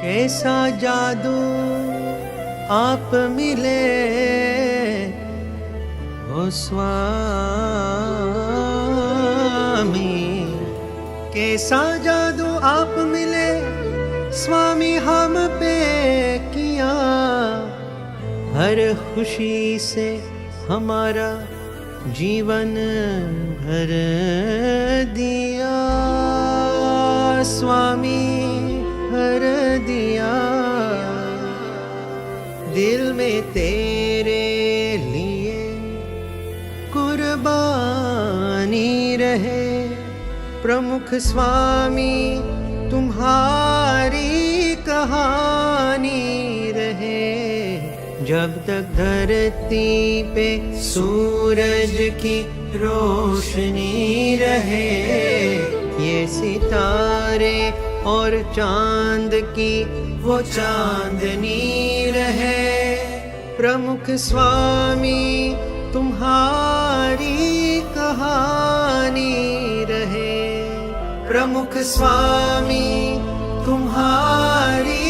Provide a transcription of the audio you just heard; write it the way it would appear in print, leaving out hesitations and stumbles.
ऐसा जादू आप मिले हो स्वामी, कैसा जादू आप मिले स्वामी हम पे किया, हर खुशी से हमारा जीवन भर दिया, स्वामी भर दिया। दिल में तेरे लिए कुर्बानी रहे प्रमुख स्वामी, तुम्हारी कहानी रहे। जब तक धरती पे सूरज की रोशनी रहे, ये सितारे और चांद की वो चांदनी रहे। प्रमुख स्वामी तुम्हारी कहानी रहे, प्रमुख स्वामी तुम्हारी